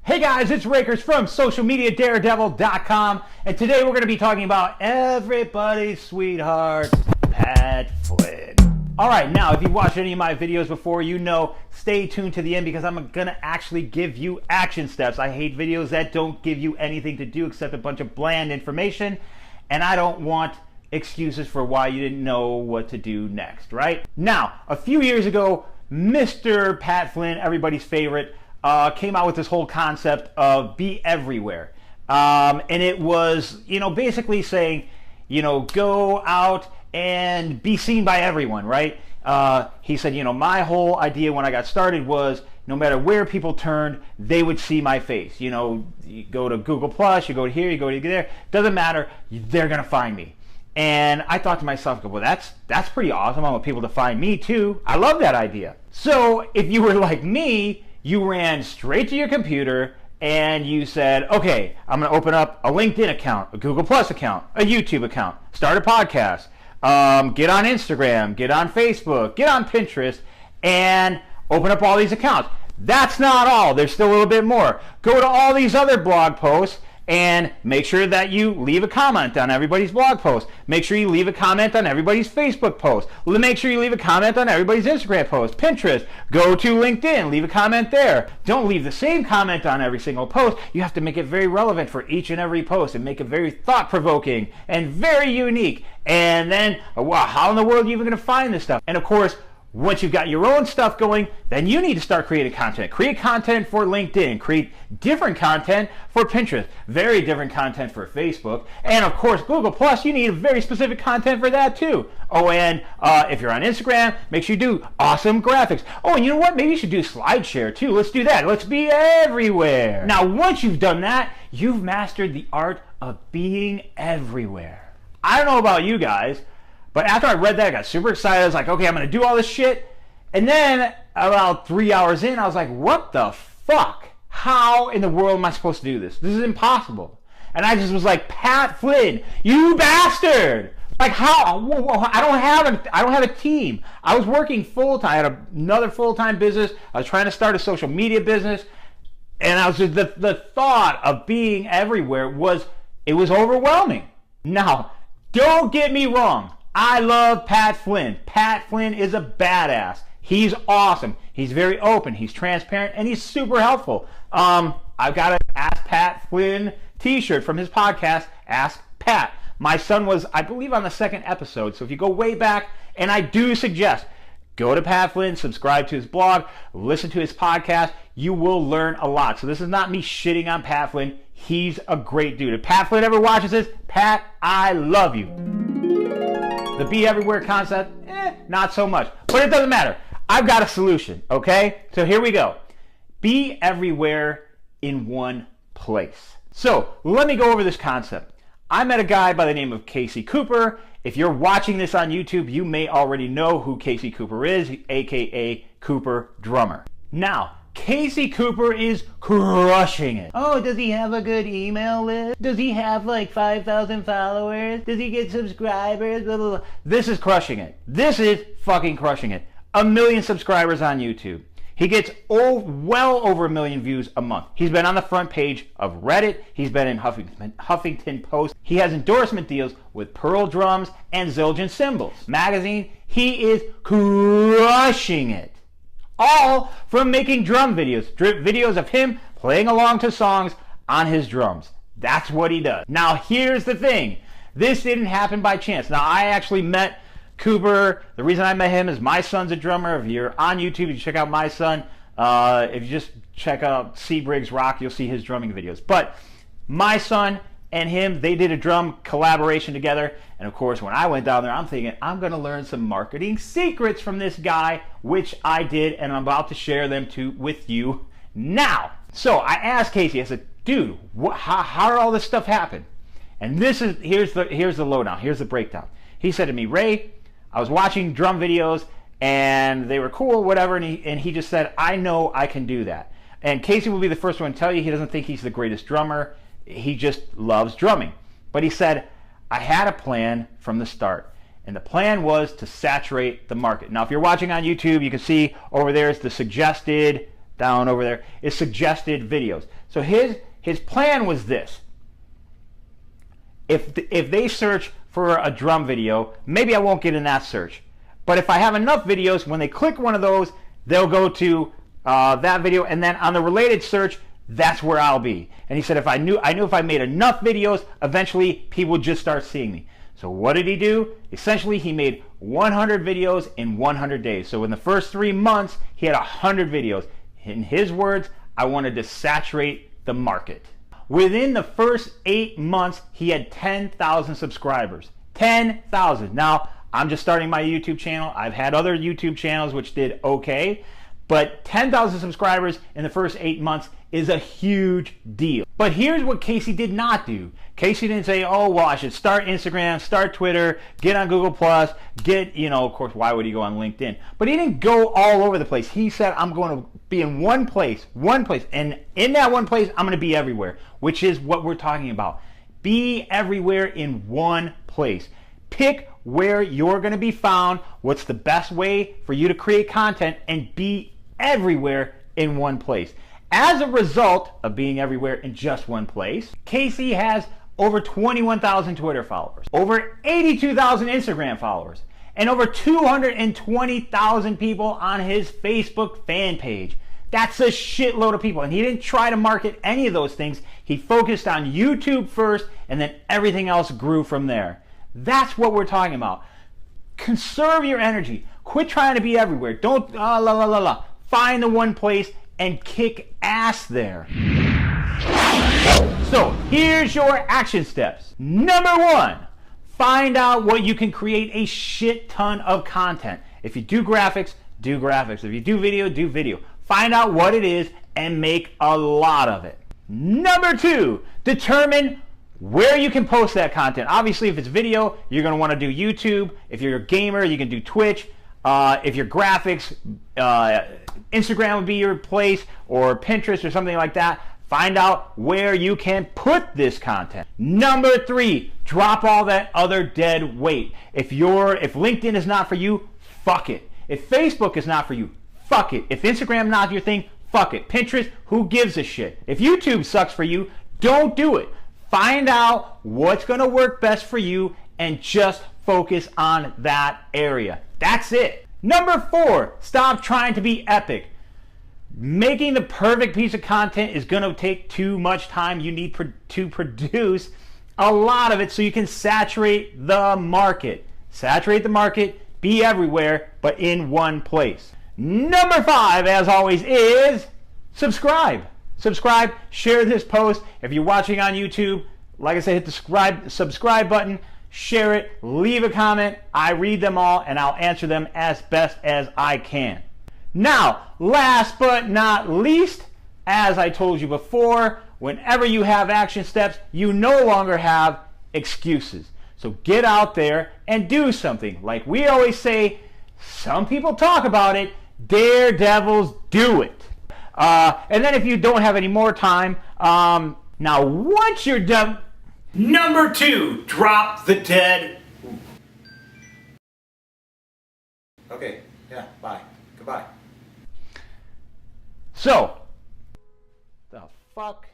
Hey guys, it's Rakers from socialmediadaredevil.com, and today we're going to be talking about everybody's sweetheart, Pat Flynn. Alright, now if you've watched any of my videos before, you know, stay tuned to the end because I'm going to actually give you action steps. I hate videos that don't give you anything to do except a bunch of bland information, and I don't want excuses for why you didn't know what to do next, right? Now, a few years ago, Mr. Pat Flynn, everybody's favorite, came out with this whole concept of be everywhere. And it was, basically saying, go out and be seen by everyone, right? He said, my whole idea when I got started was no matter where people turned, they would see my face. You go to Google Plus, you go here, you go to there, doesn't matter, they're gonna find me. And I thought to myself, well, that's pretty awesome. I want people to find me too. I love that idea. So if you were like me, you ran straight to your computer and you said, okay, I'm going to open up a LinkedIn account, a Google Plus account, a YouTube account, start a podcast, get on Instagram, get on Facebook, get on Pinterest, and open up all these accounts. That's not all. There's still a little bit more. Go to all these other blog posts and make sure that you leave a comment on everybody's blog post. Make sure you leave a comment on everybody's Facebook post. Make sure you leave a comment on everybody's Instagram post. Pinterest. Go to LinkedIn. Leave a comment there. Don't leave the same comment on every single post. You have to make it very relevant for each and every post and make it very thought-provoking and very unique. And then, wow, how in the world are you even going to find this stuff? And of course, once you've got your own stuff going, then you need to start creating content. Create content for LinkedIn. Create different content for Pinterest. Very different content for Facebook. And of course, Google Plus, you need very specific content for that too. Oh, and if you're on Instagram, make sure you do awesome graphics. Oh, and you know what? Maybe you should do SlideShare too. Let's do that. Let's be everywhere. Now, once you've done that, you've mastered the art of being everywhere. I don't know about you guys, but after I read that, I got super excited. I was like, okay, I'm going to do all this shit. And then about 3 hours in, I was like, what the fuck? How in the world am I supposed to do this? This is impossible. And I just was like, Pat Flynn, you bastard! Like, how? I don't have a team. I was working full-time. I had another full-time business. I was trying to start a social media business. And I was just, the thought of being everywhere was overwhelming. Now, don't get me wrong. I love Pat Flynn. Pat Flynn is a badass. He's awesome. He's very open. He's transparent, and he's super helpful. I've got an Ask Pat Flynn t-shirt from his podcast, Ask Pat. My son was, I believe, on the second episode, so if you go way back, and I do suggest, go to Pat Flynn, subscribe to his blog, listen to his podcast. You will learn a lot. So this is not me shitting on Pat Flynn. He's a great dude. If Pat Flynn ever watches this, Pat, I love you. The be everywhere concept, not so much. But it doesn't matter. I've got a solution, okay? So here we go. Be everywhere in one place. So let me go over this concept. I met a guy by the name of Casey Cooper. If you're watching this on YouTube, you may already know who Casey Cooper is, aka Cooper Drummer. Now, Casey Cooper is crushing it. Oh, does he have a good email list? Does he have like 5,000 followers? Does he get subscribers? Blah, blah, blah. This is crushing it. This is fucking crushing it. 1 million subscribers on YouTube. He gets well over 1 million views a month. He's been on the front page of Reddit. He's been in Huffington Post. He has endorsement deals with Pearl Drums and Zildjian Cymbals magazine. He is crushing it. All from making drum videos, videos of him playing along to songs on his drums. That's what he does. Now, here's the thing. This didn't happen by chance. Now, I actually met Cooper. The reason I met him is my son's a drummer. If you're on YouTube, you check out my son. If you just check out Seabriggs Rock, you'll see his drumming videos. But my son and him, they did a drum collaboration together. And of course, when I went down there, I'm thinking, I'm going to learn some marketing secrets from this guy, which I did, and I'm about to share them with you now. So I asked Casey, I said, dude, how did all this stuff happen? And here's the lowdown, here's the breakdown. He said to me, Ray, I was watching drum videos, and they were cool, whatever, and he just said, I know I can do that. And Casey will be the first one to tell you he doesn't think he's the greatest drummer. He just loves drumming. But he said, I had a plan from the start, and the plan was to saturate the market. Now, if you're watching on YouTube, you can see over there is the suggested down over there, is suggested videos. So his plan was this. If they search for a drum video, maybe I won't get in that search. But if I have enough videos, when they click one of those, they'll go to that video, and then on the related search, that's where I'll be. And he said I knew if I made enough videos, eventually people would just start seeing me. So what did he do? Essentially, he made 100 videos in 100 days. So in the first 3 months, he had 100 videos. In his words, I wanted to saturate the market. Within the first 8 months, he had 10,000 subscribers. 10,000. Now, I'm just starting my YouTube channel. I've had other YouTube channels which did okay, but 10,000 subscribers in the first 8 months is a huge deal. But here's what Casey did not do. Casey didn't say, oh, well, I should start Instagram, start Twitter, get on Google+, get, of course, why would he go on LinkedIn? But he didn't go all over the place. He said, I'm going to be in one place, and in that one place, I'm going to be everywhere, which is what we're talking about. Be everywhere in one place. Pick where you're going to be found, what's the best way for you to create content, and be everywhere in one place. As a result of being everywhere in just one place, Casey has over 21,000 Twitter followers, over 82,000 Instagram followers, and over 220,000 people on his Facebook fan page. That's a shitload of people, and he didn't try to market any of those things. He focused on YouTube first, and then everything else grew from there. That's what we're talking about. Conserve your energy. Quit trying to be everywhere. Don't Find the one place and kick ass there. So here's your action steps. Number 1, find out what you can create a shit ton of content. If you do graphics, do graphics. If you do video, do video. Find out what it is and make a lot of it. Number 2, determine where you can post that content. Obviously, if it's video, you're going to want to do YouTube. If you're a gamer, you can do Twitch. If you're graphics, Instagram would be your place, or Pinterest or something like that. Find out where you can put this content. Number 3, drop all that other dead weight. If LinkedIn is not for you, fuck it. If Facebook is not for you, fuck it. If Instagram not your thing, fuck it. Pinterest, who gives a shit? If YouTube sucks for you, don't do it. Find out what's going to work best for you and just focus on that area. That's it. Number 4, stop trying to be epic. Making the perfect piece of content is going to take too much time. You need to produce a lot of it so you can saturate the market. Saturate the market, be everywhere, but in one place. Number 5, as always, is subscribe. Subscribe, share this post. If you're watching on YouTube, like I said, hit the subscribe button, share it, leave a comment. I read them all and I'll answer them as best as I can. Now, last but not least, as I told you before, whenever you have action steps, you no longer have excuses. So get out there and do something. Like we always say, some people talk about it, daredevils do it. And then if you don't have any more time, now once you're done, number 2, drop the dead. Okay, yeah, bye, goodbye. So, the fuck